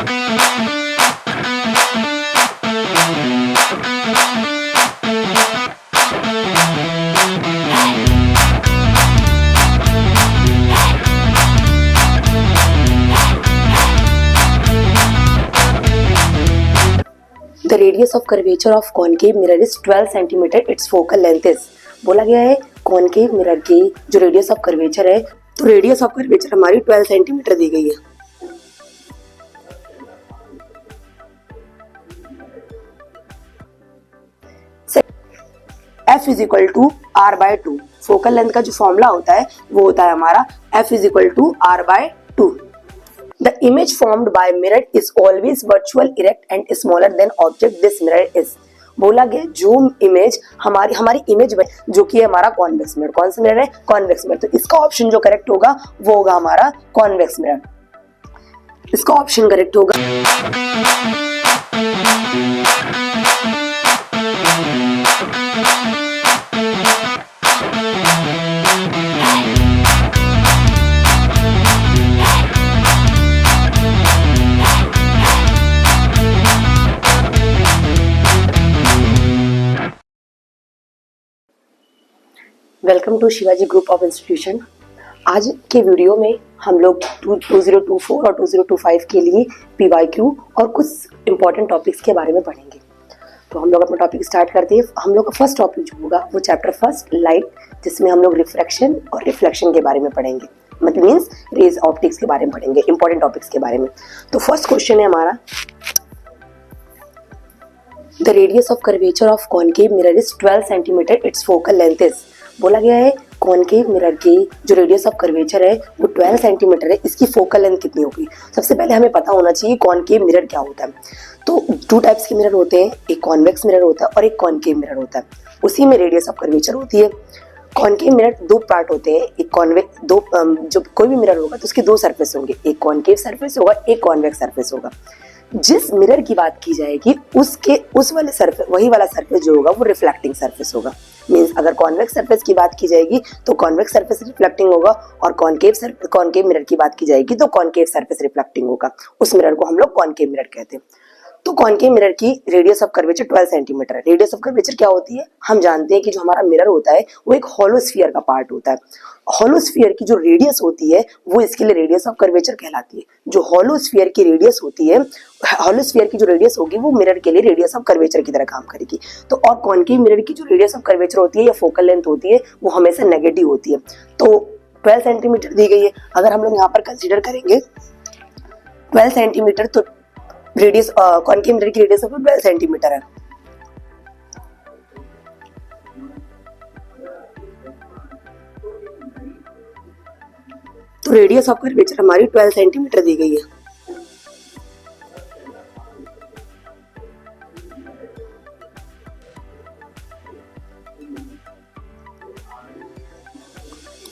The radius of curvature of concave mirror is 12 centimeter. Its focal length is. बोला गया है concave mirror की जो रेडियस ऑफ कर्वेचर है, तो रेडियस ऑफ कर्वेचर हमारी 12 सेंटीमीटर दी गई है। F is equal to R by two. Focal length का जो फॉर्मूला होता है वो होता है हमारा F is equal to R by two. The image formed by mirror is always virtual, erect and smaller than object this mirror is. बोला गया जो इमेज हमारी इमेज जो कि है हमारा कॉन्वेक्स मिरर। कौन सा मिरर है? Convex mirror. तो इसका ऑप्शन जो करेक्ट होगा वो होगा हमारा कॉन्वेक्स मिरर। इसका ऑप्शन करेक्ट होगा। Welcome to Shivaji group of institution. आज के वीडियो में हम लोग 2024 और 2025 के लिए PYQ और कुछ इंपॉर्टेंट टॉपिक्स के बारे में पढ़ेंगे। तो हम लोग अपना टॉपिक स्टार्ट करते हैं। हम लोग का फर्स्ट टॉपिक जो होगा वो चैप्टर फर्स्ट लाइट, जिसमें हम लोग रिफ्रैक्शन और रिफ्लेक्शन के बारे में पढ़ेंगे, मतलब मीन्स रेज ऑप्टिक्स के बारे में पढ़ेंगे, इंपॉर्टेंट टॉपिक्स के बारे में। तो फर्स्ट क्वेश्चन है हमारा, the radius of curvature of concave mirror is 12 centimetre, it's focal length is. बोला गया है कॉनकेव मिरर की जो रेडियस ऑफ कर्वेचर है वो 12 सेंटीमीटर है, इसकी फोकल लेंथ कितनी होगी? सबसे पहले हमें पता होना चाहिए कॉनकेव मिरर क्या होता है। तो टू टाइप्स के मिरर होते हैं, एक कॉन्वेक्स मिरर होता है और एक कॉनकेव मिरर होता है, उसी में रेडियस ऑफ कर्वेचर होती है। कॉनकेव मिरर दो पार्ट होते हैं, एक कॉन्वेक्स जो कोई भी मिरर होगा तो उसके दो सरफेस होंगे, एक कॉनकेव सरफेस होगा, एक कॉन्वेक्स सरफेस होगा। जिस मिरर की बात की जाएगी उस वाले सरफेस, वही वाला सरफेस जो होगा वो रिफ्लेक्टिंग सरफेस होगा। मींस अगर कॉन्वेक्स सरफेस की बात की जाएगी तो कॉन्वेक्स सरफेस रिफ्लेक्टिंग होगा, और कॉनकेव मिरर की बात की जाएगी तो कॉनकेव सरफेस रिफ्लेक्टिंग होगा। उस मिरर को हम लोग कॉनकेव मिरर कहते हैं। तो कॉनकेव मिरर की रेडियस ऑफ कर्वेचर 12 सेंटीमीटर है। रेडियस ऑफ कर्वेचर क्या होती है? हम जानते हैं कि जो हमारा मिरर होता है वो एक हॉलो स्फीयर का पार्ट होता है। हॉलो स्फीयर की जो रेडियस होती है वो इसके लिए रेडियस ऑफ कर्वेचर कहलाती है। जो हॉलो स्फीयर की रेडियस होती है, हॉलो स्फीयर की जो रेडियस होगी वो मिरर के लिए रेडियस ऑफ कर्वेचर की तरह काम करेगी। तो और कॉनकेव मिरर की जो रेडियस ऑफ कर्वेचर होती है या फोकल लेंथ होती है वो हमेशा नेगेटिव होती है। तो 12 सेंटीमीटर दी गई है। अगर हम लोग यहाँ पर कंसिडर करेंगे 12 सेंटीमीटर, तो रेडियस कॉनकेव मिरर की रेडियस ऑफ 12 सेंटीमीटर है। तो रेडियस ऑफ कर्वेचर हमारी 12 सेंटीमीटर दी गई है।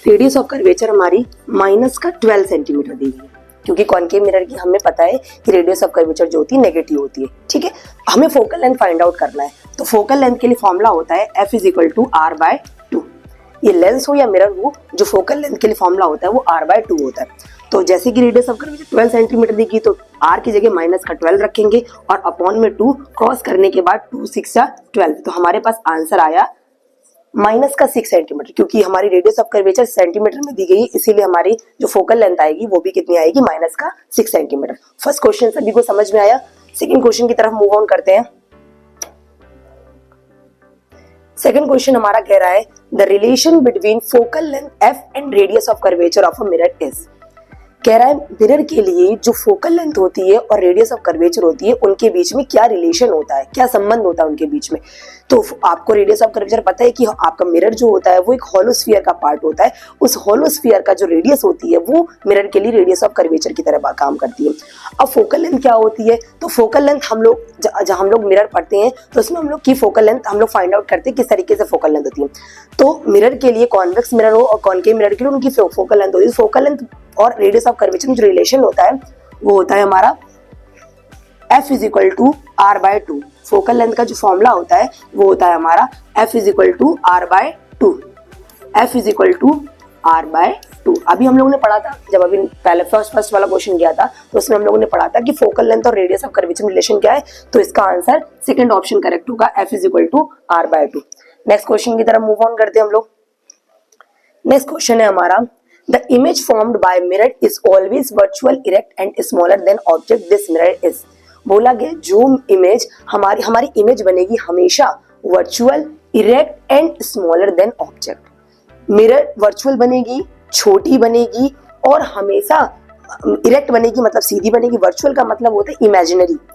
रेडियस ऑफ कर्वेचर हमारी माइनस का 12 सेंटीमीटर दी गई है, क्योंकि कॉनकेव मिरर की हमें पता है कि रेडियस ऑफ कर्वेचर जो होती है नेगेटिव होती है। ठीक है, हमें फोकल लेंथ फाइंड आउट करना है। तो फोकल लेंथ के लिए फॉर्मूला होता है F is equal to R by two. ये लेंस हो या मिरर हो, जो फोकल लेंथ के लिए फॉर्मूला होता है वो r बाय टू होता है। तो जैसे कि रेडियस ऑफ कर्वेचर 12 सेंटीमीटर दी गई तो r की जगह माइनस का 12 रखेंगे और अपॉन में 2 क्रॉस करने के बाद 2 6 12। तो हमारे पास आंसर आया माइनस का 6 सेंटीमीटर, क्योंकि हमारी रेडियस ऑफ कर्वेचर सेंटीमीटर में दी गई, इसीलिए हमारी जो फोकल लेंथ आएगी वो भी कितनी आएगी? माइनस का 6 सेंटीमीटर। फर्स्ट क्वेश्चन सभी को समझ में आया। सेकंड क्वेश्चन की तरफ मूव ऑन करते हैं। सेकंड क्वेश्चन हमारा कह रहा है the relation between focal length f and radius of curvature of a mirror is. कह रहा है मिरर के लिए जो फोकल लेंथ होती है और रेडियस ऑफ कर्वेचर होती है उनके बीच में क्या रिलेशन होता है, क्या संबंध होता है उनके बीच में। तो आपको रेडियस ऑफ कर्वेचर पता है कि आपका मिरर जो होता है वो एक हॉलो स्फीयर का पार्ट होता है। उस हॉलो स्फीयर का जो रेडियस होती है वो मिरर के लिए रेडियस ऑफ कर्वेचर की तरह काम करती है। अब फोकल लेंथ क्या होती है? तो फोकल लेंथ हम लोग जब हम लोग मिरर पढ़ते हैं तो उसमें हम लोग की फोकल लेंथ हम लोग फाइंड आउट करते हैं किस तरीके से फोकल लेंथ होती है। तो मिरर के लिए कॉन्वेक्स मिरर हो और कॉनकेव मिरर के लिए उनकी फोकल लेंथ होती है। फोकल लेंथ और रेडियस ऑफ कर्वेचर में जो रिलेशन होता है वो होता है हमारा F is equal to R by two. Focal length का जो फॉर्मूला होता है वो होता है हमारा F is equal to R by two. F is equal to r/2। अभी हम लोगों ने पढ़ा था, जब अभी पहले फर्स्ट वाला क्वेश्चन किया था तो उसमें हम लोगों ने पढ़ा था कि फोकल लेंथ और रेडियस ऑफ कर्वेचर में रिलेशन क्या है, तो इसका आंसर सेकंड ऑप्शन करेक्ट होगा, f = r/2। नेक्स्ट क्वेश्चन की तरफ मूव ऑन करते हैं हम लोग। नेक्स्ट क्वेश्चन है हमारा, the image formed by mirror is always virtual, erect and smaller than object this mirror is. बोला गया जो इमेज हमारी इमेज बनेगी हमेशा virtual, erect and smaller than object. Mirror virtual बनेगी, छोटी बनेगी और हमेशा इरेक्ट बनेगी, मतलब सीधी बनेगी। वर्चुअल का मतलब होता है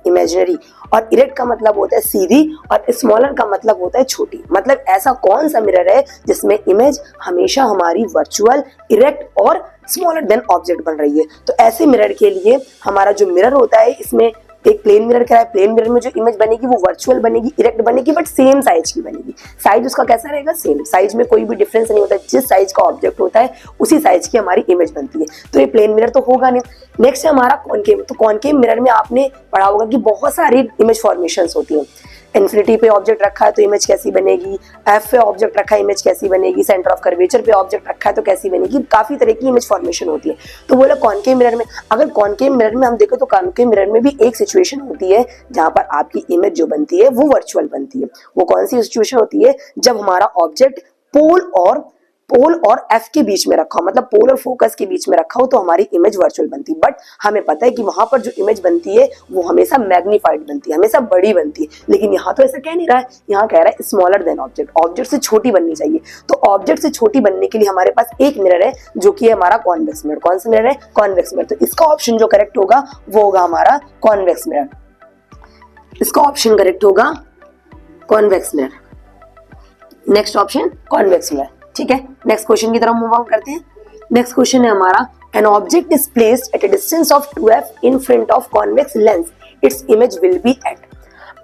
इमेजिनरी और इरेक्ट का मतलब होता है सीधी और स्मॉलर का मतलब होता है छोटी। मतलब ऐसा कौन सा मिरर है जिसमें इमेज हमेशा हमारी वर्चुअल, इरेक्ट और स्मॉलर देन ऑब्जेक्ट बन रही है। तो ऐसे मिरर के लिए हमारा जो मिरर होता है, इसमें एक प्लेन मिरर क्या है, प्लेन मिरर में जो इमेज बनेगी वो वर्चुअल बनेगी, इरेक्ट बनेगी, बट सेम साइज की बनेगी। साइज उसका कैसा रहेगा, सेम साइज में कोई भी डिफरेंस नहीं होता, जिस साइज का ऑब्जेक्ट होता है उसी साइज की हमारी इमेज बनती है। तो ये प्लेन मिरर तो होगा नहीं। नेक्स्ट है हमारा कॉनकेव। तो कॉनकेव मिरर में आपने पढ़ा होगा कि बहुत सारी इमेज फॉर्मेशंस होती हैं। इन्फिनिटी पे ऑब्जेक्ट रखा है तो इमेज कैसी बनेगी, एफ पे ऑब्जेक्ट रखा है इमेज कैसी बनेगी, सेंटर ऑफ कर्वेचर पे ऑब्जेक्ट रखा है तो कैसी बनेगी, काफी तरह की इमेज फॉर्मेशन होती है। तो बोला कॉनकेव मिरर में, अगर कॉनकेव मिरर में हम देखें तो कॉनकेव मिरर में भी एक सिचुएशन होती है जहां पर आपकी इमेज जो बनती है वो वर्चुअल बनती है। वो कौन सी सिचुएशन होती है, जब हमारा ऑब्जेक्ट पोल और एफ के बीच में रखा हो, मतलब पोल और फोकस के बीच में रखा हो तो हमारी इमेज वर्चुअल बनती है। बट हमें पता है कि वहां पर जो इमेज बनती है वो हमेशा मैग्नीफाइड बनती है, हमेशा बड़ी बनती है। लेकिन यहाँ तो ऐसा कह नहीं रहा है, यहाँ कह रहा है स्मॉलर देन ऑब्जेक्ट, ऑब्जेक्ट से छोटी बननी चाहिए। तो ऑब्जेक्ट से छोटी बनने के लिए हमारे पास एक मिरर है जो कि है हमारा कॉन्वेक्स मिरर। कौन सा मिरर है, कॉन्वेक्स मिरर। तो इसका ऑप्शन जो करेक्ट होगा वो होगा हमारा कॉन्वेक्स मिरर। इसका ऑप्शन करेक्ट होगा convex mirror. Next option convex mirror, ठीक है। नेक्स्ट क्वेश्चन की तरफ मूव ऑन करते हैं। नेक्स्ट क्वेश्चन है हमारा, an object is placed at a distance of 2f in front of convex lens, its image will be at.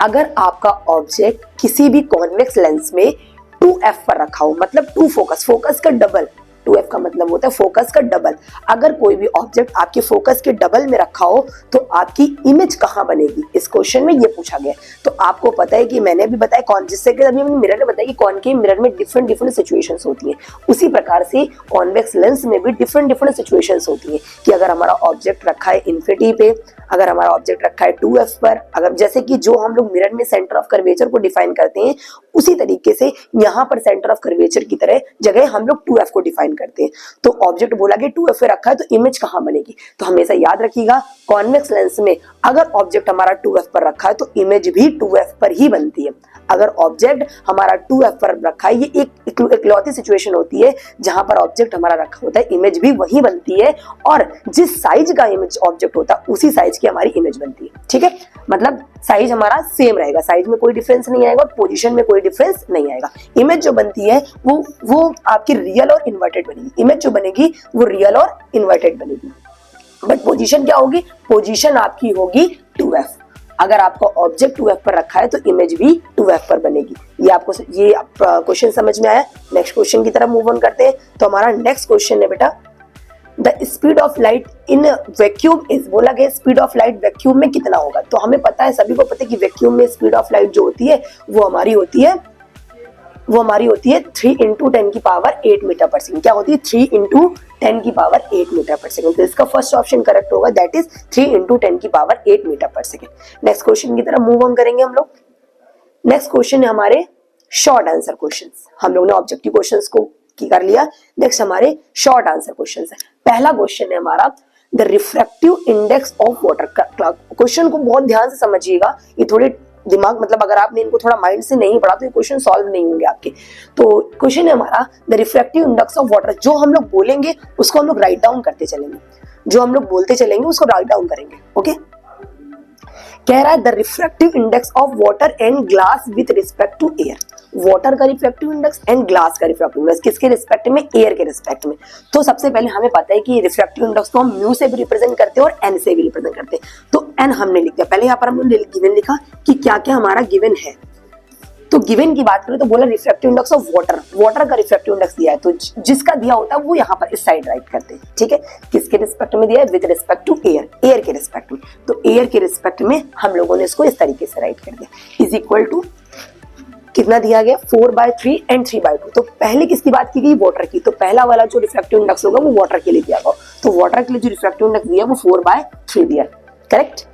अगर आपका ऑब्जेक्ट किसी भी कॉन्वेक्स लेंस में 2f पर रखा हो, मतलब 2 फोकस का डबल, 2f का मतलब होता है फोकस का डबल। अगर कोई भी ऑब्जेक्ट आपके फोकस के डबल में रखा हो तो आपकी इमेज कहां बनेगी, इस क्वेश्चन में ये पूछा गया। तो आपको पता है कि मैंने भी बताया कौन, जिससे कि अभी हमने मिरर में बताया कि कॉनकेव मिरर में डिफरेंट सिचुएशंस होती हैं, उसी प्रकार से कॉन्वेक्स लेंस में भी डिफरेंट सिचुएशंस होती हैं। कि अगर हमारा ऑब्जेक्ट रखा है इन्फिनिटी पे, अगर हमारा ऑब्जेक्ट रखा है 2f पर, अगर जैसे कि जो हम लोग मिरर में सेंटर ऑफ कर्वेचर को डिफाइन करते हैं उसी तरीके से यहाँ पर सेंटर ऑफ कर्वेचर की तरह जगह हम लोग 2f को डिफाइन करते हैं। तो ऑब्जेक्ट बोला कि 2f पे रखा है तो इमेज कहाँ बनेगी, तो हमेशा याद रखिएगा कॉन्वेक्स लेंस में अगर ऑब्जेक्ट हमारा 2f पर रखा है तो इमेज भी 2f पर ही बनती है। अगर ऑब्जेक्ट हमारा 2f पर रखा है, ये एक इकलौती सिचुएशन होती है जहां पर ऑब्जेक्ट हमारा रखा होता है, इमेज भी वही बनती है और जिस साइज का इमेज ऑब्जेक्ट होता है उसी साइज की हमारी इमेज बनती है, ठीक है। मतलब साइज हमारा सेम रहेगा, साइज में कोई डिफरेंस नहीं आएगा और पोजीशन में कोई डिफरेंस नहीं आएगा। इमेज जो बनती है वो आपकी रियल और इन्वर्टेड बनेगी, इमेज जो बनेगी वो रियल और इन्वर्टेड बनेगी। बट पोजीशन क्या होगी, पोजीशन आपकी होगी 2f। अगर आपका ऑब्जेक्ट 2f पर रखा है तो इमेज भी 2f पर बनेगी। ये आपको ये क्वेश्चन समझ में आया। नेक्स्ट क्वेश्चन की तरफ मूव ऑन करते हैं। तो हमारा नेक्स्ट क्वेश्चन है बेटा, the speed of light in vacuum is. बोला गया स्पीड ऑफ लाइट वैक्यूम में कितना होगा। तो हमें पता है, सभी को पता है कि वैक्यूम में स्पीड ऑफ लाइट जो होती है वो हमारी होती है 3 × 10⁸ मीटर पर सेकेंड। क्या होती है, 3 × 10⁸ मीटर पर सेकेंड। तो इसका फर्स्ट ऑप्शन करेक्ट होगा, दैट इज 3 × 10⁸ मीटर पर सेकेंड। नेक्स्ट क्वेश्चन की तरफ मूव ऑन करेंगे हम लोग। नेक्स्ट क्वेश्चन है हमारे शॉर्ट आंसर क्वेश्चंस। हम लोग ने ऑब्जेक्टिव क्वेश्चंस को की कर लिया, नेक्स्ट हमारे शॉर्ट आंसर क्वेश्चंस है। पहला क्वेश्चन है हमारा, the refractive index of water. Question को बहुत ध्यान से समझिएगा, ये थोड़े दिमाग, मतलब अगर आपने इनको थोड़ा माइंड से नहीं पढ़ा तो ये क्वेश्चन सॉल्व नहीं होंगे आपके। तो क्वेश्चन है हमारा, the refractive index of water. जो हम लोग बोलेंगे उसको हम लोग राइट डाउन करते चलेंगे, जो हम लोग बोलते चलेंगे उसको राइट डाउन करेंगे, ओके। कह रहा है the refractive index of water and glass with respect to air. Water का रिफ्रैक्टिव इंडेक्स एंड ग्लास का रिफ्रैक्टिव इंडेक्स किसके रिस्पेक्ट में, एयर के रिस्पेक्ट में। तो सबसे पहले हमें पता है कि रिफ्रैक्टिव इंडेक्स को हम म्यू से भी रिप्रेजेंट करते हैं और एन से भी रिप्रेजेंट करते हैं। तो एन हमने लिख दिया, पहले यहाँ पर हमने गिवन लिखा कि क्या क्या हमारा गिवन है। तो गिवन की बात करें तो बोला refractive index of water, water का रिफ्रैक्टिव इंडेक्स दिया है, तो जिसका दिया होता है वो यहाँ पर इस साइड राइट करते हैं, ठीक है। किसके रिस्पेक्ट में दिया है, with respect to air, air के रिस्पेक्ट में। तो एयर के रिस्पेक्ट में हम लोगों ने इसको इस तरीके से राइट कर दिया, इज इक्वल टू कितना दिया गया 4/3 एंड 3/2। तो पहले किसकी बात की गई, वाटर की। तो पहला वाला जो रिफ्रैक्टिव इंडेक्स होगा वो वाटर के लिए दिया गया। तो वाटर के लिए जो रिफ्रैक्टिव इंडेक्स दिया वो 4/3 दिया, करेक्ट।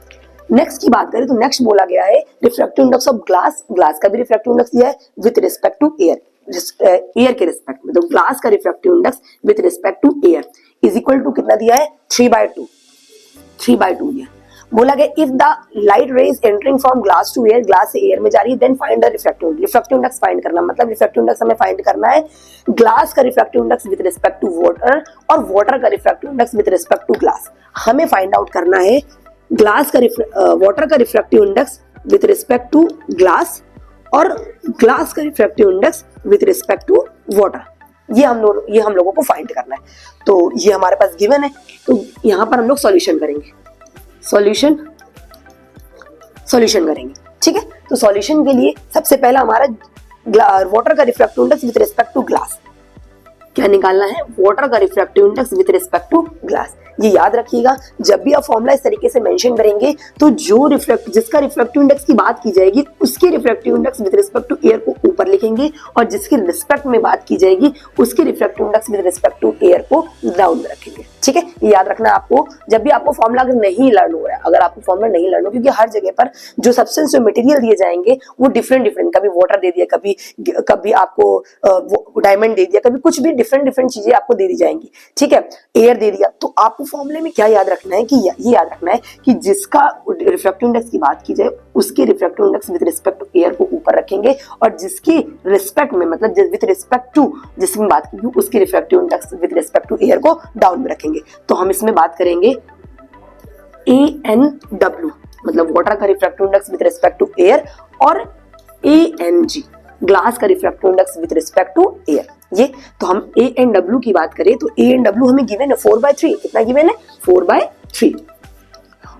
नेक्स्ट की बात करें तो नेक्स्ट बोला गया है refractive index of glass. Glass का भी रिफ्रैक्टिव इंडेक्स दिया है with respect to air, air के रिस्पेक्ट में। तो ग्लास का refractive index with respect to air is equal to कितना दिया है 3/2 दिया। बोला गया if the light rays entering from glass to air, glass से एयर में जा रही है, then find the refractive index find करना। मतलब रिफ्रैक्टिव इंडेक्स हमें फाइंड करना है ग्लास का refractive index with respect to water और वाटर का refractive index with respect to glass. हमें फाइंड आउट करना है ग्लास का वाटर का refractive index with respect to glass और ग्लास का refractive index with respect to water. ये हम लोगों को फाइंड करना है। तो ये हमारे पास गिवन है, तो यहाँ पर हम लोग सॉल्यूशन करेंगे, सॉल्यूशन करेंगे, ठीक है। तो सॉल्यूशन के लिए सबसे पहला हमारा वाटर का refractive index with respect to glass क्या निकालना है, वाटर का refractive index with respect to glass. ये याद रखिएगा, जब भी आप फॉर्मूला इस तरीके से मेंशन करेंगे तो जो जिसका रिफ्रैक्टिव इंडेक्स की बात की जाएगी उसके refractive index with respect to air को ऊपर लिखेंगे और जिसके रिस्पेक्ट में बात की जाएगी उसके refractive index with respect to air को डाउन में रखेंगे, ठीक है। ये याद रखना आपको, जब भी आपको फॉर्मूला अगर नहीं लर्न हो रहा है, अगर आपको फॉर्मूला नहीं लर्न हो, क्योंकि हर जगह पर जो सब्सटेंस जो मटेरियल दिए जाएंगे वो डिफरेंट, कभी वाटर दे दिया, कभी आपको डायमंड दे दिया, कभी कुछ भी डिफरेंट चीजें आपको दे दी जाएंगी, ठीक है, एयर दे दिया। तो आपको फॉर्मूले में क्या याद रखना है कि ये याद रखना है कि जिसका रिफ्रैक्टिव इंडेक्स की बात की जाए उसके refractive index with respect to air को ऊपर रखेंगे और जिसकी रिस्पेक्ट में, मतलब विद रिस्पेक्ट टू जिसमें बात की उसके refractive index with respect to air को डाउन में रखेंगे। तो हम इसमें बात करेंगे ANW, मतलब वाटर का refractive index with respect to air, और ANG ग्लास का refractive index with respect to air. ये तो हम ANW की बात करें तो ANW हमें गिवन है 4/3, कितना गिवन है 4/3,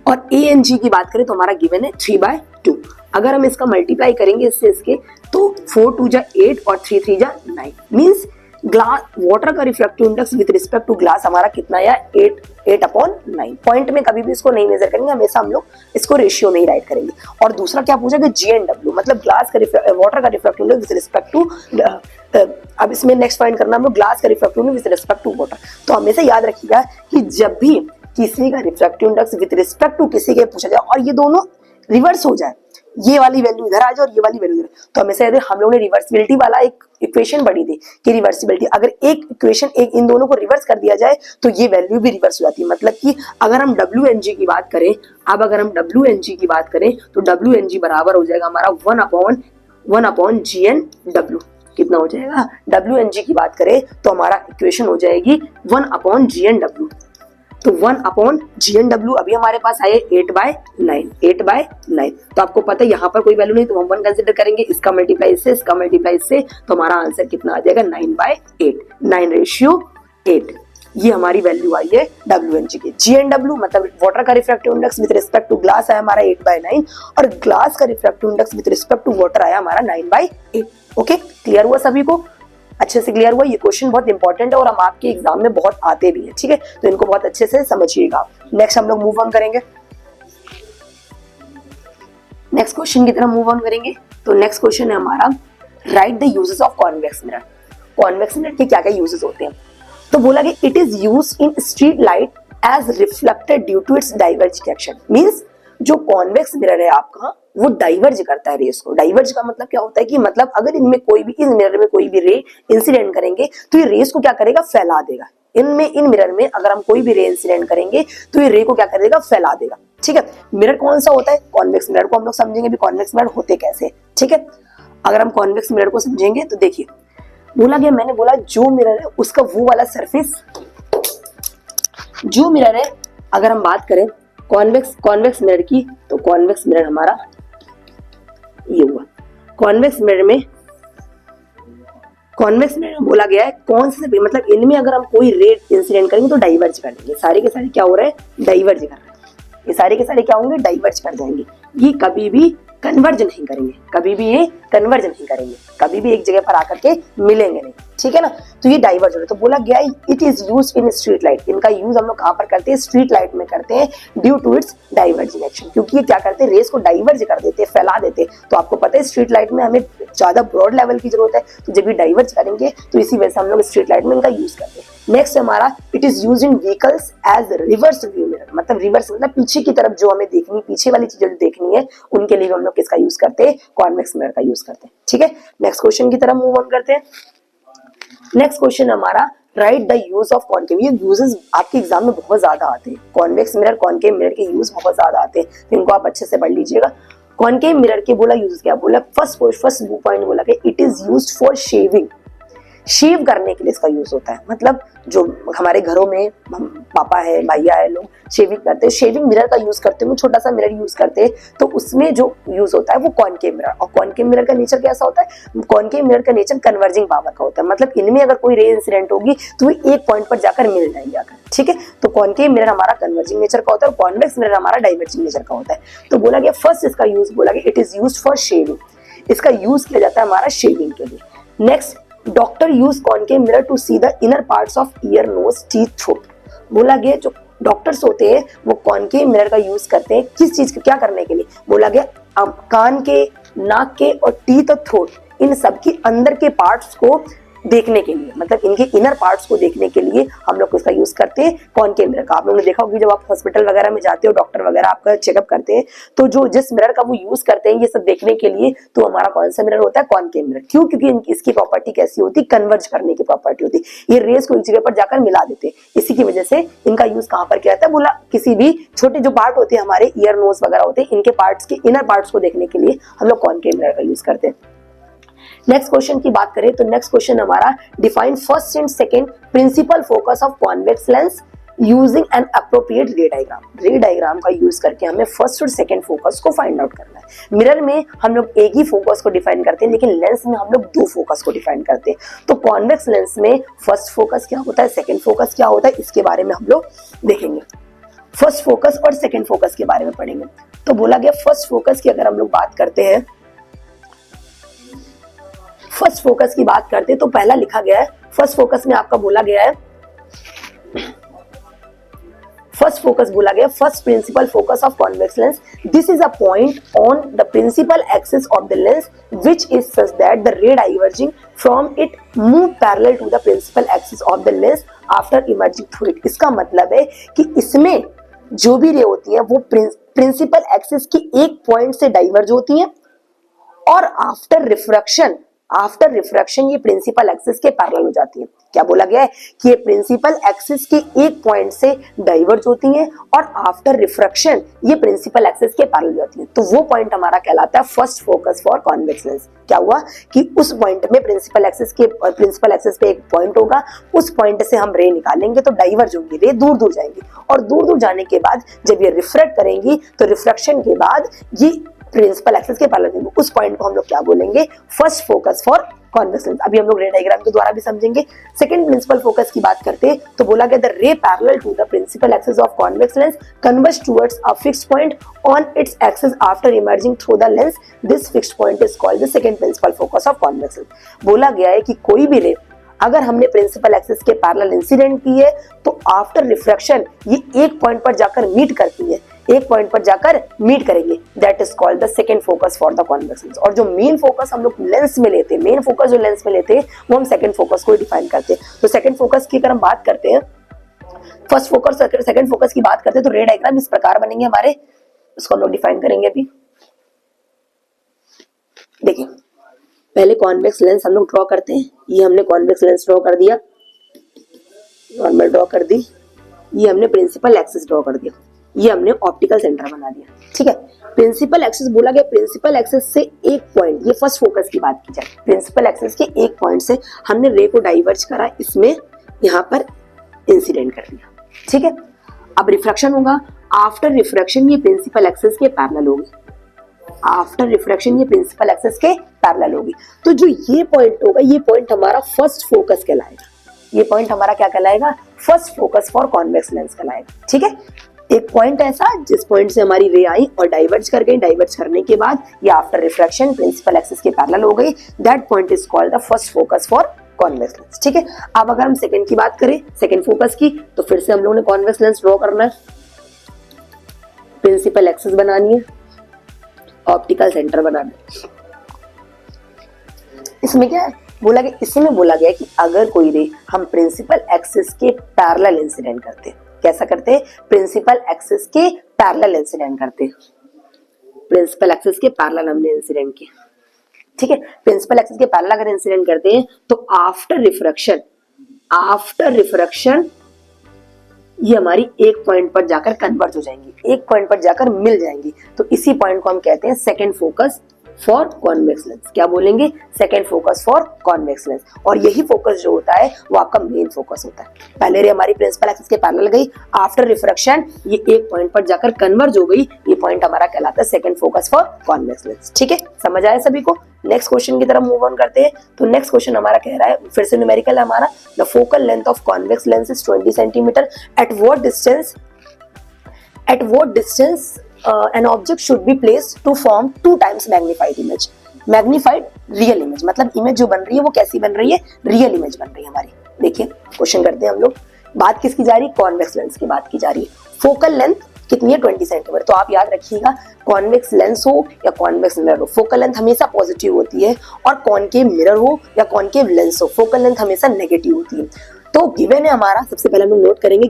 और ANG की बात करें तो हमारा गिवन है 3/2। अगर हम इसका मल्टीप्लाई करेंगे इसके तो 4 2 जा 8 और 3 3 जा 9, मींस ग्लास वाटर का refractive index with respect to glass हमारा कितना आया 8/9। पॉइंट में कभी भी इसको नहीं मेजर करेंगे, हमेशा हम लोग इसको रेशियो में ही राइट करेंगे। और दूसरा क्या पूछा गया GNW, मतलब ग्लास का वाटर का refractive index with respect to, अब इसमें नेक्स्ट फाइंड करना हम लोग ग्लास का refractive index with respect to water. तो हमेशा याद रखिएगा कि जब भी किसी का refractive index with respect to किसी के पूछा जाए और ये दोनों रिवर्स हो जाए, ये वाली वैल्यू इधर आ जाए और ये वाली वैल्यू इधर, तो हमेशा याद है हम लोगों ने रिवर्सिबिलिटी वाला एक इक्वेशन पढ़ी थी कि रिवर्सिबिलिटी, अगर एक इक्वेशन एक इन दोनों को रिवर्स कर दिया जाए तो ये वैल्यू भी रिवर्स हो जाती है। मतलब कि अगर हम WNG की बात करें, अब अगर हम WNG की बात करें तो WNG बराबर हो जाएगा हमारा 1/1 GNW। कितना हो जाएगा, WNG की बात करें तो हमारा इक्वेशन हो जाएगी 1/GNW। तो 1/GNW अभी हमारे पास आए 8/9। तो आपको पता है यहाँ पर कोई वैल्यू नहीं तो हम 1 कंसिडर करेंगे, इसका मल्टीप्लाई इससे, इसका मल्टीप्लाई इससे, तो हमारा आंसर कितना आ जाएगा 9/8, 9:8। ये हमारी वैल्यू आई है WNG की। GNW मतलब वाटर का refractive index with respect to glass आया हमारा 8/9 और ग्लास का refractive index with respect to water आया हमारा 9/8। ओके, क्लियर हुआ सभी को, अच्छे से क्लियर हुआ। ये क्वेश्चन बहुत इंपॉर्टेंट है और हम आपके एग्जाम में बहुत आते भी हैं, ठीक है, तो इनको बहुत अच्छे से समझिएगा। नेक्स्ट हम लोग मूव ऑन करेंगे, नेक्स्ट क्वेश्चन की तरफ मूव ऑन करेंगे। तो नेक्स्ट क्वेश्चन है हमारा write the uses of convex mirror. Convex mirror के क्या क्या यूजेस होते हैं, तो बोला कि it is use in street light as reflected due to its diverge action. Means जो कॉन्वेक्स मिरर है आपका वो डाइवर्ज करता है रेस को। डाइवर्ज का मतलब क्या होता है कि मतलब अगर इनमें कोई भी, इस मिरर में कोई भी रे इंसिडेंट करेंगे तो ये रेस को क्या करेगा, फैला देगा। इन मिरर में अगर हम कोई भी रे इंसिडेंट करेंगे तो ये रे को क्या करेगा, फैला देगा, ठीक है। मिरर कौन सा होता है, कॉन्वेक्स मिरर को हम लोग समझेंगे भी कॉन्वेक्स मिरर होते कैसे, ठीक है। अगर हम कॉन्वेक्स मिरर को समझेंगे तो देखिए बोला गया, मैंने बोला जो मिरर है उसका वो वाला सरफेस, जो मिरर है अगर हम बात करें कॉन्वेक्स मिरर की, तो कॉन्वेक्स मिरर हमारा ये हुआ। कॉन्वेक्स मिरर में बोला गया है कौन से, मतलब इनमें अगर हम कोई रे इंसिडेंट करेंगे तो डाइवर्ज कर देंगे। सारे के सारे क्या हो रहे हैं, डाइवर्ज कर रहे हैं। ये सारे के सारे क्या होंगे, डाइवर्ज कर जाएंगे। ये कभी भी कन्वर्ज नहीं करेंगे, कभी भी ये कन्वर्ज नहीं करेंगे, कभी भी एक जगह पर आकर के मिलेंगे नहीं, ठीक है ना। तो ये डाइवर्ज हो रहा है। तो बोला गया it is use in street light, इनका यूज हम लोग कहाँ पर करते हैं, स्ट्रीट लाइट में करते हैं, due to its diverging action, क्योंकि ये क्या करते हैं, रेस को डाइवर्ज कर देते हैं, फैला देते हैं। तो आपको पता है स्ट्रीट लाइट में हमें ज्यादा ब्रॉड लेवल की जरूरत है, तो जब ये डाइवर्ज करेंगे तो इसी वजह से हम लोग स्ट्रीट लाइट में इनका यूज करते हैं। नेक्स्ट हमारा it is use in vehicles as reverse view mirror, मतलब रिवर्स मतलब पीछे की तरफ जो हमें देखनी, पीछे वाली चीजें जो देखनी है उनके लिए हम लोग किसका यूज करते हैं, कॉन्वेक्स मिरर का यूज करते हैं, ठीक है। नेक्स्ट क्वेश्चन की तरफ मूव ऑन करते हैं। नेक्स्ट क्वेश्चन हमारा write the use of concave. ये यूजेस आपके एग्जाम में बहुत ज्यादा आते हैं, कॉन्वेक्स मिरर कॉनकेव मिरर के यूज बहुत ज्यादा आते हैं, तो इनको आप अच्छे से पढ़ लीजिएगा। कॉनकेव मिरर के बोला यूज क्या बोला, फर्स्ट पॉइंट बोला कि it is used for shaving, shave करने के लिए इसका यूज होता है। मतलब जो हमारे घरों में पापा है, भैया है, लोग शेविंग करते हैं, शेविंग मिरर का यूज करते हैं, वो छोटा सा मिरर यूज करते हैं, तो उसमें जो यूज होता है वो कॉनकेव मिरर। और कॉनकेव मिरर का नेचर कैसा होता है, कॉनकेव मिरर का नेचर कन्वर्जिंग पावर का होता है, मतलब इनमें अगर कोई रे इंसिडेंट होगी तो वो एक पॉइंट पर जाकर मिल जाएंगे आकर, ठीक है। तो कॉनकेव मिरर हमारा कन्वर्जिंग नेचर का होता है और कॉन्वेक्स मिरर हमारा डाइवर्जिंग नेचर का होता है। तो बोला गया फर्स्ट इसका यूज बोला गया it is use for shaving, इसका यूज किया जाता है हमारा शेविंग के लिए। Next doctor use concave mirror to see the inner parts of ear, nose, teeth, throat. बोला गया जो डॉक्टर्स होते हैं वो कॉनकेव मिरर का यूज करते हैं किस चीज को क्या करने के लिए, बोला गया कान के, नाक के और टीथ और थ्रोट, इन सब की अंदर के पार्ट्स को देखने के लिए, मतलब इनके इनर पार्ट्स को देखने के लिए हम लोग इसका यूज करते हैं कॉनकेव मिरर का। आप लोगों ने देखा होगा जब आप हॉस्पिटल वगैरह में जाते हो, डॉक्टर वगैरह आपका चेकअप करते हैं, तो जो जिस मिरर का वो यूज करते हैं ये सब देखने के लिए, तो हमारा कौन सा मिरर होता है, कॉनकेव मिरर। क्यों, क्योंकि इसकी प्रॉपर्टी कैसी होती है, कन्वर्ज करने की प्रॉपर्टी होती है, ये रेस को एक जगह पर जाकर मिला देते हैं, इसी की वजह से इनका यूज कहाँ पर किया जाता है, बोला किसी भी छोटे जो पार्ट होते हैं हमारे ईयर, नोज वगैरह होते हैं, इनके पार्ट्स के इनर पार्ट्स को देखने के लिए हम लोग कॉनकेव मिरर का यूज करते हैं। नेक्स्ट क्वेश्चन की बात करें तो नेक्स्ट क्वेश्चन हमारा define first and second principal focus of convex lens using an appropriate ray diagram. Ray diagram का यूज करके हमें फर्स्ट और सेकंड फोकस को फाइंड आउट करना है। मिरर में हम लोग एक ही फोकस को डिफाइन करते हैं, लेकिन लेंस में हम लोग दो फोकस को डिफाइन करते हैं। तो कॉन्वेक्स लेंस में फर्स्ट फोकस क्या होता है, सेकंड फोकस क्या होता है, इसके बारे में हम लोग देखेंगे। फर्स्ट फोकस और सेकंड फोकस के बारे में पढ़ेंगे। तो बोला गया फर्स्ट फोकस की अगर हम लोग बात करते हैं, फर्स्ट फोकस की बात करते हैं तो पहला लिखा गया है फर्स्ट फोकस में आपका बोला गया है, फर्स्ट फोकस बोला गया first principal focus of convex lens, this is a point on the principal axis of the lens which is such that the ray diverging from it move parallel to the principal axis of the lens after emerging through it. इसका मतलब है कि इसमें जो भी रे होती है वो प्रिंसिपल एक्सिस की एक पॉइंट से डाइवर्ज होती है और आफ्टर रिफ्रैक्शन ये प्रिंसिपल एक्सिस के पैरेलल हो जाती है। क्या बोला गया है कि ये प्रिंसिपल एक्सिस के एक पॉइंट से डाइवर्ज होती हैं और आफ्टर रिफ्रैक्शन ये प्रिंसिपल एक्सिस के पैरेलल हो जाती है। तो वो पॉइंट हमारा कहलाता है first focus for convex lens. क्या हुआ कि उस पॉइंट में प्रिंसिपल एक्सिस पे एक पॉइंट होगा, उस पॉइंट से हम रे निकालेंगे तो डाइवर्ज होंगी, रे दूर दूर जाएंगी और दूर दूर जाने के बाद जब ये रिफ्रैक्ट करेंगी तो रिफ्रैक्शन के बाद ये प्रिंसिपल एक्सिस के पैरेलल होंगे, उस पॉइंट को हम लोग क्या बोलेंगे, first focus for convex lens. अभी हम लोग रे डायग्राम के द्वारा भी समझेंगे। सेकंड प्रिंसिपल फोकस की बात करते हैं तो बोला गया the ray parallel to the principal axis of convex lens converge towards a fixed point on its axis after emerging through the lens, this fixed point is called the second principal focus of convex lens. बोला गया है कि कोई भी ray अगर हमने principal axis के parallel incident की है तो आफ्टर रिफ्रैक्शन ये एक पॉइंट पर जाकर मीट करती है, एक पॉइंट पर जाकर मीट करेंगे, that is called the second focus for the convex lens. और जो मेन फोकस हम लोग लेंस में लेते हैं, मेन फोकस जो लेंस में लेते हैं वो हम सेकंड फोकस को डिफाइन करते हैं। तो सेकंड फोकस की अगर हम बात करते हैं, फर्स्ट फोकस सेकंड फोकस की बात करते हैं तो रे डायग्राम इस प्रकार बनेंगे हमारे, इसको हम लोग डिफाइन करेंगे। अभी देखिए पहले कॉन्वेक्स लेंस हम लोग ड्रॉ करते हैं, ये हमने कॉन्वेक्स लेंस ड्रॉ कर दिया, नॉर्मल ड्रॉ कर दी, ये हमने प्रिंसिपल एक्सिस ड्रॉ कर दिया, ये हमने ऑप्टिकल सेंटर बना दिया, ठीक है। प्रिंसिपल एक्सिस बोला गया प्रिंसिपल एक्सिस से एक पॉइंट, ये फर्स्ट फोकस की बात की जाए, प्रिंसिपल एक्सिस के एक पॉइंट से हमने रे को डाइवर्ज करा, इसमें यहाँ पर इंसिडेंट कर दिया, ठीक है। अब रिफ्रैक्शन होगा, आफ्टर रिफ्रैक्शन ये प्रिंसिपल एक्सिस के पैरेलल होगी, आफ्टर रिफ्रैक्शन ये प्रिंसिपल एक्सिस के पैरेलल होगी। तो जो ये पॉइंट होगा ये पॉइंट हमारा फर्स्ट फोकस कहलाएगा, ये पॉइंट हमारा क्या कहलाएगा, first focus for convex lens कहलाएगा, ठीक है। एक पॉइंट ऐसा जिस पॉइंट से हमारी रे आई और डाइवर्ज कर गई, डाइवर्ज करने के बाद ये आफ्टर रिफ्रैक्शन प्रिंसिपल एक्सिस के पैरेलल हो गई, that point is called the first focus for convex lens. ठीक है, अब अगर हम सेकंड की बात करें, सेकंड फोकस की, तो फिर से हम लोगों ने कॉन्वेक्स लेंस ड्रॉ करना है, प्रिंसिपल एक्सिस बनानी है, ऑप्टिकल सेंटर बनाना है। इसमें क्या है बोला गया, इसमें बोला गया कि अगर कोई रे हम प्रिंसिपल एक्सिस के पैरेलल इंसिडेंट करते हैं, कैसा करते हैं, प्रिंसिपल एक्सिस के पैरेलल इंसिडेंट करते हैं, प्रिंसिपल एक्सिस के पैरेलल हमने इंसिडेंट किया। ठीक है, प्रिंसिपल एक्सिस के पैरेलल अगर इंसिडेंट करते हैं तो आफ्टर रिफ्रैक्शन ये हमारी एक पॉइंट पर जाकर कन्वर्ज हो जाएंगी, एक पॉइंट पर जाकर मिल जाएंगी। तो इसी पॉइंट को हम कहते हैं second focus for convex lens. क्या बोलेंगे, second focus for convex lens. और यही फोकस जो होता है वो आपका मेन फोकस होता है। पहले रे हमारी प्रिंसिपल एक्सिस के पैरेलल गई, आफ्टर रिफ्रैक्शन ये एक पॉइंट पर जाकर कन्वर्ज हो गई, ये पॉइंट हमारा कहलाता है second focus for convex lens. ठीक है, समझ आया सभी को। नेक्स्ट क्वेश्चन की तरफ मूव ऑन करते हैं। तो नेक्स्ट क्वेश्चन हमारा कह रहा है, फिर से न्यूमेरिकल है हमारा, the focal length of convex lens is 20 centimetre, at what distance an object should be placed to form 2 times magnified image। Magnified real image, मतलब इमेज जो बन रही है वो कैसी बन रही है, रियल इमेज बन रही है हमारी। देखिए क्वेश्चन करते हैं हम लोग, बात किसकी जा रही है, कॉन्वेक्स लेंस की बात की जा रही है। फोकल लेंथ कितनी है, 20 सेंटीमीटर। तो आप याद रखिएगा, कॉन्वेक्स लेंस हो या कॉन्वेक्स मिरर हो, फोकल लेंथ हमेशा पॉजिटिव होती है, और कॉनकेव मिरर हो या कॉनकेव लेंस हो, फोकल लेंथ हमेशा नेगेटिव होती है। तो गिवन है हमारा, सबसे पहले हम लोग नोट करेंगे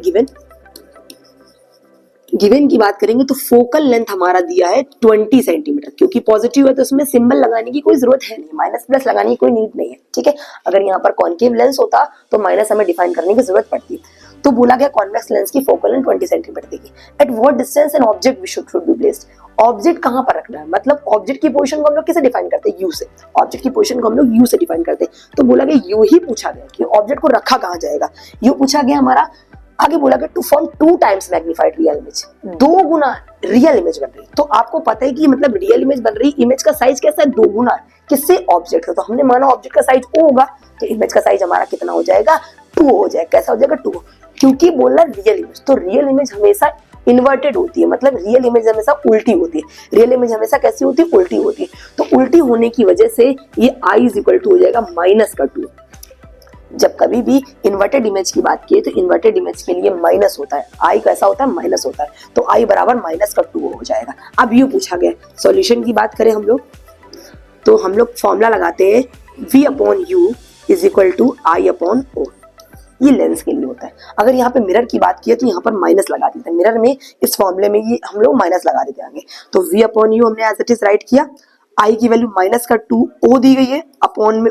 गिवन की बात करेंगे तो फोकल लेंथ हमारा दिया है 20 सेंटीमीटर, क्योंकि पॉजिटिव है तो उसमें सिंबल लगाने की कोई जरूरत है नहीं, माइनस प्लस लगाने की कोई नीड नहीं है। ठीक है, अगर यहाँ पर कॉनकेव लेंस होता तो माइनस हमें डिफाइन करने की जरूरत पड़ती। तो बोला गया कॉन्वेक्स लेंस की फोकल लेंथ 20 सेंटीमीटर देगी। At what distance an object should be placed, object कहां पर रखना है, मतलब ऑब्जेक्ट की पोजीशन को हम लोग किसे डिफाइन करते हैं, यू से। ऑब्जेक्ट की पोजीशन को हम लोग यू से डिफाइन करते हैं। तो बोला गया यू ही पूछा गया कि ऑब्जेक्ट को रखा कहां जाएगा, यू पूछा गया हमारा। आगे बोला गया to form 2 times magnified real image, 2 गुना रियल इमेज बन रही। तो आपको पता है कि मतलब रियल इमेज बन रही, इमेज का साइज कैसा है, 2 गुना किससे, ऑब्जेक्ट का। तो हमने माना ऑब्जेक्ट का साइज O होगा, तो इमेज का साइज हमारा कितना हो जाएगा, 2 हो जाएगा। कैसा हो जाएगा, 2, क्योंकि बोला रियल इमेज। तो रियल इमेज हमेशा इन्वर्टेड होती है, मतलब रियल इमेज हमेशा उल्टी होती है। रियल इमेज हमेशा कैसी होती है, उल्टी होती है। तो उल्टी होने की वजह से ये I इज इक्वल टू हो जाएगा -2। जब कभी भी इन्वर्टेड इमेज की बात की तो इन्वर्टेड इमेज के लिए माइनस होता है, आई कैसा होता है, माइनस होता है। तो आई बराबर -2 हो जाएगा। अब यू पूछा गया, सॉल्यूशन की बात करें हम लोग तो हम लोग फॉर्मूला लगाते हैं V/U is equal to I/O। ये लेंस के लिए होता है। अगर यहाँ पे मिरर की बात की तो यहाँ पर माइनस लगा देते हैं, मिरर में इस फॉर्मूले में ये हम लोग माइनस लगा देते आगे। तो V/U हमने एज इट इज राइट किया, आई की वैल्यू -2, O दी गई है, अपॉन में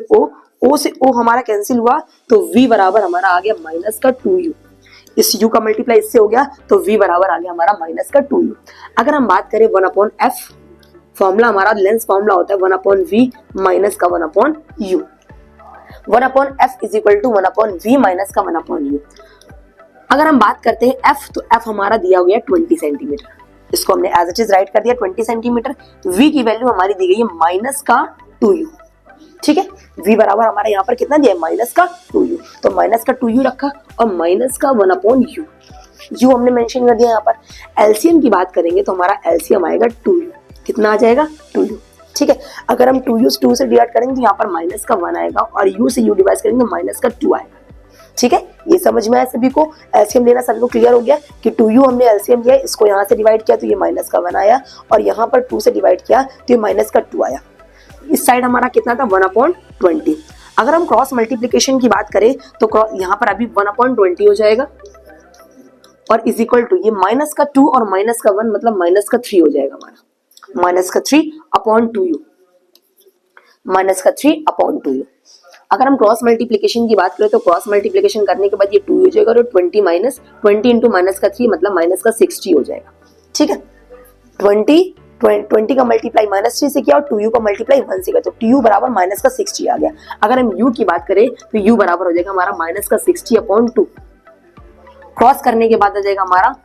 O से O हमारा कैंसिल हुआ, तो V बराबर हमारा आ गया -2U। इस U का मल्टीप्लाई इससे हो गया, तो V बराबर आ गया हमारा -2U। अगर हम बात करें 1/F, फॉर्मूला हमारा लेंस फॉर्मूला होता है 1/V माइनस का 1/U। 1/F is equal to 1/V minus का 1/U। अगर हम बात करते हैं F, तो F हमारा दिया गया 20 सेंटीमीटर, इसको हमने एज इट इज राइट कर दिया 20 सेंटीमीटर। V की वैल्यू हमारी दी गई है -2U। ठीक है, V बराबर हमारा यहाँ पर कितना दिया है, -2U। तो -2U रखा और -1/U, U हमने मेंशन कर दिया यहाँ पर। एलसीएम की बात करेंगे तो हमारा एलसीएम आएगा 2U। कितना आ जाएगा, 2U। ठीक है, अगर हम 2U 2 से डिवाइड करेंगे तो यहाँ पर -1 आएगा, और U से U डिवाइड करेंगे तो -2 आएगा। ठीक है, ये समझ में आया सभी को, एलसीएम लेना सबको क्लियर हो गया कि 2U हमने एलसीएम लिया, इसको यहाँ से डिवाइड किया तो ये -1 आया, और यहाँ पर 2 से डिवाइड किया तो ये -2 आया। इस साइड हमारा कितना था, 1/20। अगर हम क्रॉस मल्टीप्लिकेशन की बात करें तो यहाँ पर अभी 1/20 हो जाएगा, और इज इक्वल टू ये -2 और -1 मतलब -3 हो जाएगा हमारा, -3/2U, -3/2U। अगर हम क्रॉस मल्टीप्लिकेशन की बात करें तो क्रॉस मल्टीप्लिकेशन करने के बाद ये 2 हो जाएगा, और 20 इंटू -3 मतलब -60 हो जाएगा। ठीक है, 20 का मल्टीप्लाई -3 से किया और 2U का मल्टीप्लाई 1 से किया, तो 2U बराबर -60 आ गया। अगर हम U की बात करें तो U बराबर हो जाएगा हमारा -60/2। क्रॉस करने के बाद आ जाएगा हमारा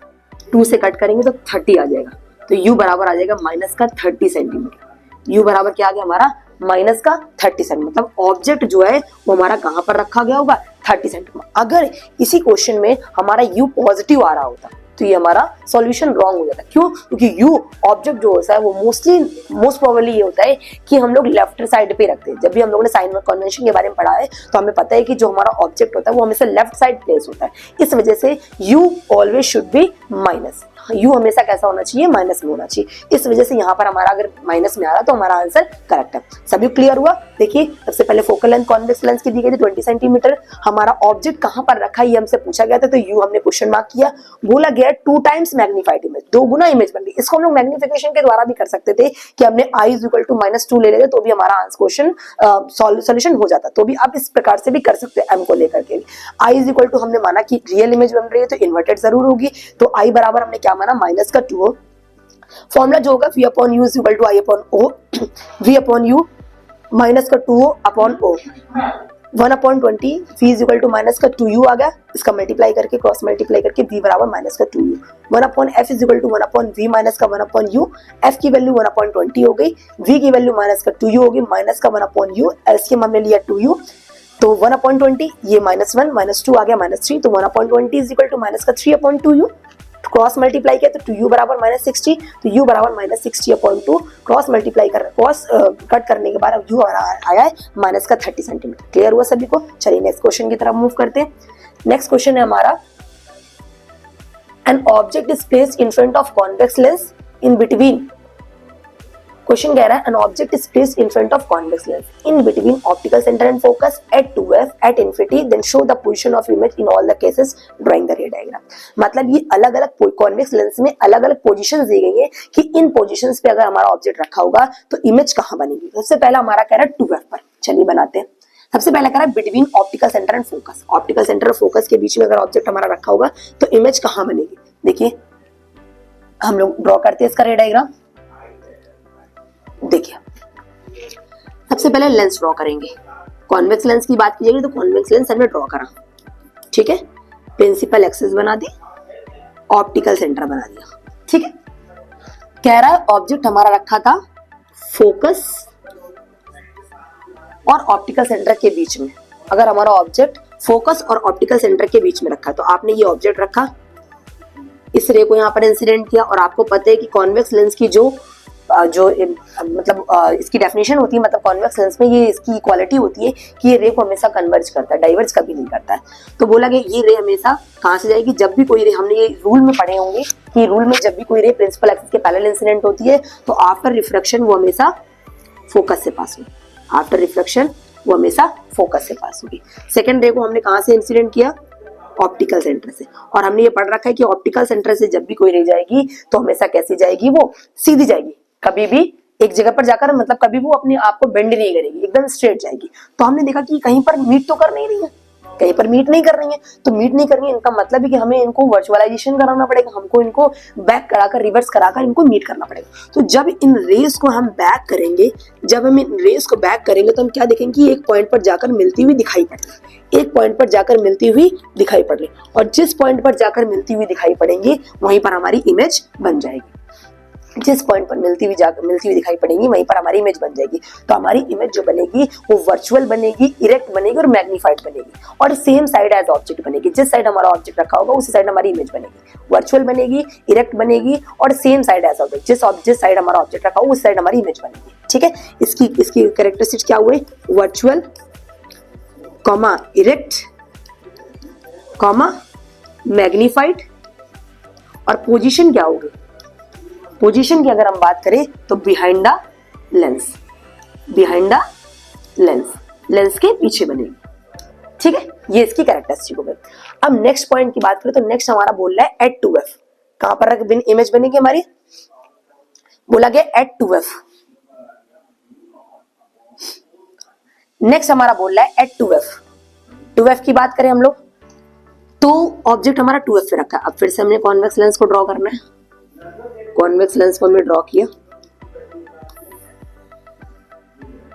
2 से कट करेंगे तो 30 आ जाएगा, तो U बराबर आ जाएगा -30 सेंटीमीटर। U बराबर क्या आ गया हमारा, -30 सेंटीमीटर। मतलब ऑब्जेक्ट जो है वो हमारा कहाँ पर रखा गया होगा, 30 सेंटीमीटर। अगर इसी क्वेश्चन में हमारा U पॉजिटिव आ रहा होता तो ये हमारा सॉल्यूशन रॉन्ग हो जाता है। क्यों? क्योंकि यू ऑब्जेक्ट जो होता है वो मोस्ट प्रोबेबली ये होता है कि हम लोग लेफ्ट साइड पे रखते हैं। जब भी हम लोगों ने साइन कन्वेंशन के बारे में पढ़ा है तो हमें पता है कि जो हमारा ऑब्जेक्ट होता है वो हमेशा लेफ्ट साइड प्लेस होता है। इस वजह से you always should be minus. You हमेशा कैसा होना चाहिए? माइनस में होना चाहिए। इस वजह से यहाँ पर हमारा अगर माइनस में आ रहा तो हमारा आंसर करेक्ट है। सभी क्लियर हुआ? देखिए सबसे पहले फोकल लेंथ कॉन्वेक्स लेंस की दी गई थी 20 सेंटीमीटर। हमारा ऑब्जेक्ट कहाँ पर रखा है ये हमसे पूछा गया था, तो यू हमने क्वेश्चन मार्क किया। बोला गया 2 टाइम्स मैग्नीफाइड इमेज, 2 गुना इमेज बन गई। इसको हम लोग मैग्निफिकेशन के द्वारा भी कर सकते थे कि हमने i इज इक्वल टू -2 ले लेते तो भी हमारा आंसर क्वेश्चन सॉल्यूशन हो जाता। तो भी आप इस प्रकार से भी कर सकते हैं m को लेकर के भी। i इज इक्वल टू हमने माना कि रियल इमेज बन रही है तो इन्वर्टेड जरूर होगी, तो i बराबर हमने क्या माना? -2। फॉर्मूला जो होगा v upon u is equal to i upon o, v upon u -2o upon o, 1/20 v is equal to -2u आ गया। इसका मल्टीप्लाई करके क्रॉस मल्टीप्लाई करके v बराबर -2u, 1/f is equal to 1/v minus का 1/u। f की value 1/20 हो गई, v की वैल्यू -2u होगी, माइनस का 1/u, एलसीएम हमने लिया 2u, तो 1/20 ये -1 -2 आ गया -3, तो 1/20 is equal to -3/2u। Cross multiply किया तो 2u बराबर -60, तो u बराबर -60/2। क्रॉस मल्टीप्लाई कर क्रॉस कट करने के बाद u आया है -30 सेंटीमीटर। क्लियर हुआ सभी को? चलिए नेक्स्ट क्वेश्चन की तरफ मूव करते हैं। नेक्स्ट क्वेश्चन है हमारा, an object is placed in front of convex lens in between. Question कह रहा है an object is placed in front of convex lens in between optical centre and focus at 2f at infinity, then show the position of image in all the cases drawing the ray diagram. मतलब ये अलग अलग convex lens में अलग अलग positions दी गई है कि इन पोजीशंस पे अगर हमारा ऑब्जेक्ट रखा होगा तो इमेज कहाँ बनेगी। सबसे पहला हमारा कह रहा है 2f पर, चलिए बनाते हैं। सबसे पहला कह रहा है between optical centre and focus, optical centre और फोकस के बीच में अगर ऑब्जेक्ट हमारा रखा होगा तो इमेज कहाँ बनेगी। देखिए हम लोग ड्रॉ करते हैं इसका रे डायग्राम। देखिए सबसे पहले लेंस ड्रॉ करेंगे। कॉन्वेक्स लेंस की बात की जाएगी तो कॉन्वेक्स लेंस हमने ड्रॉ करा, ठीक है। प्रिंसिपल एक्सिस बना दी, ऑप्टिकल सेंटर बना दिया, ठीक है। कह रहा है ऑब्जेक्ट हमारा रखा था फोकस और ऑप्टिकल सेंटर के बीच में। अगर हमारा ऑब्जेक्ट फोकस और ऑप्टिकल सेंटर के बीच में रखा तो आपने ये ऑब्जेक्ट रखा, इस रे को यहाँ पर इंसिडेंट किया, और आपको पता है कि कॉन्वेक्स लेंस की जो मतलब इसकी डेफिनेशन होती है, मतलब कॉन्वेक्स लेंस में ये इसकी क्वालिटी होती है कि ये रे को हमेशा कन्वर्ज करता है, डाइवर्ज कभी नहीं करता है। तो बोला कि ये रे हमेशा कहाँ से जाएगी? जब भी कोई रे, हमने ये रूल में पढ़े होंगे कि रूल में जब भी कोई रे प्रिंसिपल एक्सिस के पैरेलल इंसिडेंट होती है तो आफ्टर रिफ्लेक्शन वो हमेशा फोकस से पास होगी, आफ्टर रिफ्लेक्शन वो हमेशा फोकस से पास होगी। सेकेंड रे को हमने कहाँ से इंसिडेंट किया? ऑप्टिकल सेंटर से, और हमने ये पढ़ रखा है कि ऑप्टिकल सेंटर से जब भी कोई रे जाएगी तो हमेशा कैसी जाएगी? वो सीधी जाएगी, कभी भी एक जगह पर जाकर मतलब कभी वो अपने आप को बेंड नहीं करेगी, एकदम स्ट्रेट जाएगी। तो हमने देखा कि कहीं पर मीट तो कर नहीं रही है, कहीं पर मीट नहीं कर रही है, तो मीट नहीं कर रही है इनका मतलब है कि हमें इनको वर्चुअलाइजेशन कराना पड़ेगा, हमको इनको बैक कराकर रिवर्स कराकर इनको मीट करना पड़ेगा। तो जब इन रेस को हम बैक करेंगे, जब हम इन रेस को बैक करेंगे तो हम क्या देखेंगे कि एक पॉइंट पर जाकर मिलती हुई दिखाई पड़ेगी, एक पॉइंट पर जाकर मिलती हुई दिखाई पड़ रही, और जिस पॉइंट पर जाकर मिलती हुई दिखाई पड़ेंगी वहीं पर हमारी इमेज बन जाएगी। जिस पॉइंट पर मिलती हुई दिखाई पड़ेंगी वहीं पर हमारी इमेज बन जाएगी। तो हमारी इमेज जो बनेगी वो वर्चुअल बनेगी, इरेक्ट बनेगी और मैग्नीफाइड बनेगी, और सेम साइड एज ऑब्जेक्ट बनेगी। जिस साइड हमारा ऑब्जेक्ट रखा होगा उसी साइड हमारी इमेज बनेगी, वर्चुअल बनेगी, इरेक्ट बनेगी और सेम साइड एज ऑब्जेक्ट। जिस साइड हमारा ऑब्जेक्ट रखा होगा उस साइड हमारी इमेज बनेगी, ठीक है। इसकी कैरेक्टरिस्टिक्स क्या हुए? Virtual, comma erect, comma magnified, और पोजीशन क्या होगी? पोजीशन की अगर हम बात करें तो behind the lens, behind the lens, lens के पीछे बनेगी, ठीक है। ये इसकी कैरेक्टरिस्टिक हो गई। अब नेक्स्ट पॉइंट की बात करें तो नेक्स्ट हमारा बोल रहा है एट 2f, कहां पर इमेज बनेगी हमारी? बोला गया एट 2f। नेक्स्ट हमारा बोल रहा है एट 2f। 2f की बात करें हम लोग तो ऑब्जेक्ट हमारा 2f पे रखा है। अब फिर से हमने कॉन्वेक्स लेंस को ड्रॉ करना है। कॉन्वेक्स लेंस को हमने ड्रॉ किया,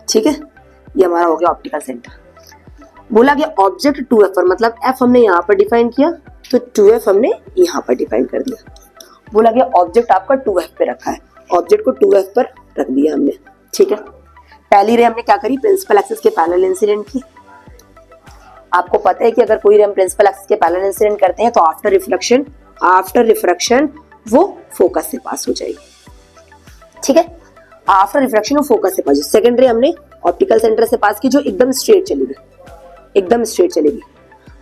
ठीक है। ये हमारा हो गया ऑप्टिकल सेंटर। बोला गया ऑब्जेक्ट 2f पर, मतलब f हमने यहाँ पर डिफाइन किया तो 2f हमने यहाँ पर डिफाइन कर दिया। बोला गया ऑब्जेक्ट आपका 2f पे रखा है, ऑब्जेक्ट को 2f पर रख दिया हमने, ठीक है। पहली रे हमने क्या करी? प्रिंसिपल एक्सिस के पैरेलल इंसिडेंट की। आपको पता है कि अगर कोई रे हम प्रिंसिपल एक्सिस के पैरेलल इंसिडेंट करते हैं तो आफ्टर रिफ्लेक्शन आफ्टर रिफ्रैक्शन वो फोकस से पास हो जाएगी, ठीक है। आफ्टर रिफ्रैक्शन वो फोकस से पास, सेकेंड रे हमने ऑप्टिकल सेंटर से पास की जो एकदम स्ट्रेट चलेगी, एकदम स्ट्रेट चलेगी।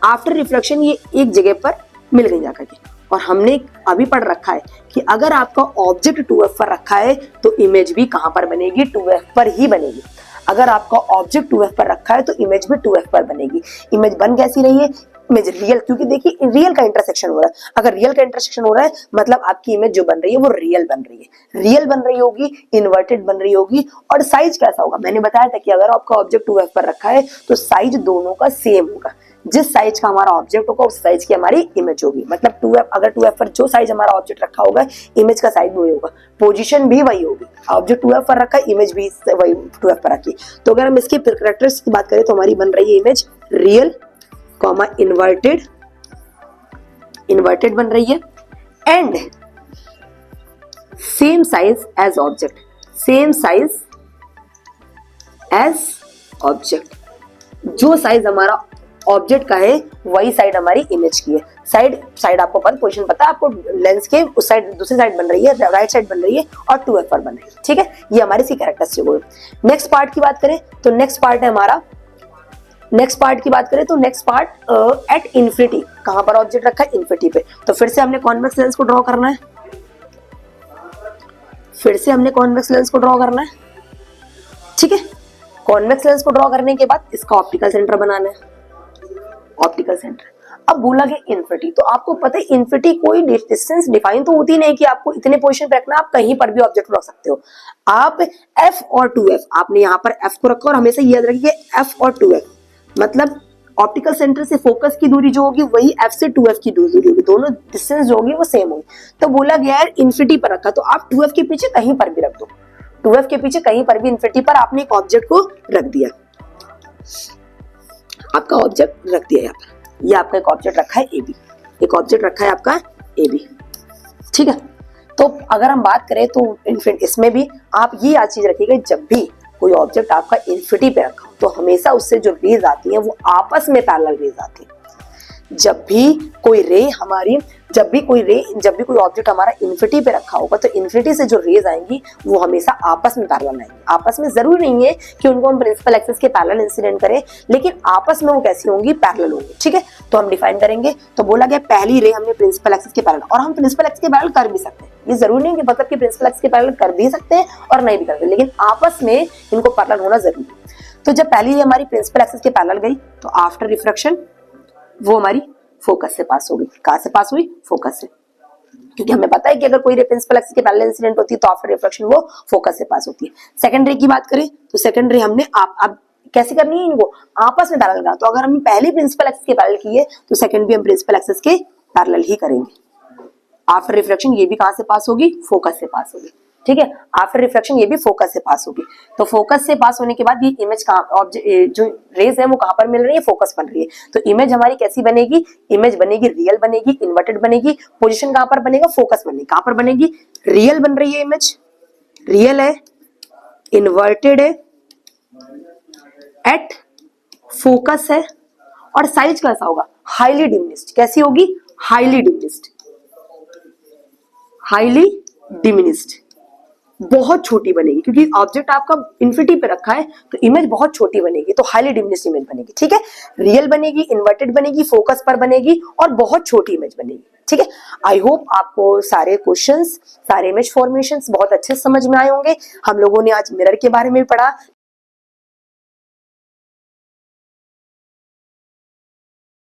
आफ्टर रिफ्लेक्शन ये एक जगह पर मिल गई जाकर के, और हमने अभी पढ़ रखा है कि अगर आपका ऑब्जेक्ट 2f पर रखा है तो इमेज भी कहां पर बनेगी, 2f पर ही बनेगी। अगर आपका ऑब्जेक्ट 2f पर रखा है तो इमेज भी 2f पर बनेगी। इमेज बन कैसी रही है, इमेज रियल, क्योंकि देखिए रियल का इंटरसेक्शन हो रहा है। अगर रियल का इंटरसेक्शन हो रहा है मतलब आपकी इमेज जो बन रही है वो रियल बन रही है, रियल बन रही होगी, इन्वर्टेड बन रही होगी। और साइज कैसा होगा, मैंने बताया था कि अगर आपका ऑब्जेक्ट 2f पर रखा है तो साइज दोनों का सेम होगा। जिस साइज का हमारा ऑब्जेक्ट होगा उस साइज की हमारी इमेज होगी। मतलब 2f, अगर 2f पर जो साइज हमारा ऑब्जेक्ट रखा होगा इमेज का साइज वही होगा, पोजीशन भी वही होगी। ऑब्जेक्ट 2f पर रखा है, इमेज भी वही 2f पर रखी। तो अगर हम इसके कैरेक्टर्स की बात करें तो हमारी बन रही है image real comma inverted, inverted बन रही है, and same size as object, same size as object. जो साइज हमारा ऑब्जेक्ट का है वही साइड हमारी इमेज की है। साइड आपको पता, पोजीशन पता है आपको, लेंस के उस साइड दूसरी साइड बन रही है, राइट साइड बन रही है और 2f पर बन रही है, ठीक है। ये हमारी सी कैरेक्टरिस्टिक हो गई। नेक्स्ट पार्ट की बात करें तो नेक्स्ट पार्ट है हमारा, नेक्स्ट पार्ट की बात करें तो नेक्स्ट पार्ट एट इन्फिनिटी, कहां पर ऑब्जेक्ट रखा है, इन्फिनिटी पे। तो फिर से हमने कॉन्वेक्स लेंस को ड्रॉ करना है, फिर से हमने कॉन्वेक्स लेंस को ड्रॉ करना है, ठीक है। कॉन्वेक्स लेंस को ड्रॉ करने के बाद इसका ऑप्टिकल सेंटर बनाना है, ऑप्टिकल सेंटर। अब बोला गया इन्फिनिटी, तो आपको पता है इन्फिनिटी कोई डिस्टेंस डिफाइन तो होती नहीं कि आपको इतने पोजीशन पे रखना, आप कहीं पर भी ऑब्जेक्ट रख सकते हो। आप f और 2f, आपने यहाँ पर f को रखा और हमेशा याद रखिए f और 2f, मतलब ऑप्टिकल सेंटर से फोकस की दूरी जो होगी वही f से 2f की दूरी होगी, दोनों डिस्टेंस जो होगी वो सेम होगी। तो बोला गया है इन्फिनिटी पर रखा, तो आप 2f के पीछे कहीं पर भी रख दो, 2f के पीछे कहीं पर भी इन्फिनिटी पर आपने एक ऑब्जेक्ट को रख दिया, आपका ऑब्जेक्ट रख दिया यहाँ पर। ये आपका एक ऑब्जेक्ट रखा है ए बी, एक ऑब्जेक्ट रखा है आपका ए बी, ठीक है। तो अगर हम बात करें तो इसमें भी आप ये याद चीज रखिएगा, जब भी कोई ऑब्जेक्ट आपका इन्फिनिटी पे रखा हो तो हमेशा उससे जो रेज आती हैं वो आपस में पैरेलल रेज आती है। जब भी कोई ऑब्जेक्ट हमारा इन्फिनिटी पे रखा होगा तो इन्फिनिटी से जो रेज आएंगी वो हमेशा आपस में पैरेलल आएंगी। आपस में जरूरी नहीं है कि उनको हम प्रिंसिपल एक्सिस के पैरेलल इंसिडेंट करें, लेकिन आपस में वो कैसी होंगी, पैरेलल होंगी, ठीक है। तो हम डिफाइन करेंगे, तो बोला गया पहली रे हमने प्रिंसिपल एक्सिस के पैरेलल, और हम प्रिंसिपल एक्सिस के पैरेलल कर भी सकते हैं, ये जरूरी नहीं कि मतलब कि प्रिंसिपल एक्सिस के पैरेलल कर भी सकते हैं और नहीं भी करते, लेकिन आपस में इनको पैरेलल होना जरूरी है। तो जब पहली रे हमारी प्रिंसिपल एक्सिस के पैरेलल गई तो आफ्टर रिफ्रैक्शन वो हमारी फोकस से पास हो गई। कहां से पास हुई, फोकस से, क्योंकि हमें पता है कि अगर कोई रे प्रिंसिपल एक्सिस के पैरेलल इंसिडेंट होती है तो आफ्टर रिफ्रैक्शन वो फोकस से पास होती है। सेकंड रे की बात करें तो सेकंड रे हमने अब कैसे करनी है, इनको आपस में पैरेलल करना। तो अगर हमने पहली प्रिंसिपल एक्सिस के पैरेलल की है तो सेकंड भी हम प्रिंसिपल एक्सिस के पैरेलल ही करेंगे। आफ्टर रिफ्रैक्शन ये भी कहां से पास होगी, फोकस से पास होगी, ठीक है। आफ्टर रिफ्रैक्शन ये भी फोकस से पास होगी। तो फोकस से पास होने के बाद ये इमेज जो रेज है वो कहां पर मिल रही है, फोकस बन रही है। तो इमेज हमारी कैसी बनेगी, इमेज बनेगी रियल बनेगी, इन्वर्टेड बनेगी, पोजीशन कहां पर बनेगा, फोकस बनेगी। कहां पर बनेगी, रियल बन रही है इमेज, रियल है, इन्वर्टेड है, एट फोकस है, और साइज कैसा होगा, हाईली डिमिनिश्ड। कैसी होगी, हाईली डिमिनिश्ड, हाईली डिमिनिश्ड, बहुत छोटी बनेगी, क्योंकि ऑब्जेक्ट आपका इन्फिनिटी पे रखा है तो इमेज बहुत छोटी बनेगी, तो हाईली डिमिनिश्ड इमेज बनेगी, ठीक है। रियल बनेगी, इन्वर्टेड बनेगी, फोकस पर बनेगी और बहुत छोटी इमेज बनेगी, ठीक है। आई होप आपको सारे क्वेश्चंस, सारे इमेज फॉर्मेशंस बहुत अच्छे समझ में आए होंगे। हम लोगों ने आज मिरर के बारे में भी पढ़ा,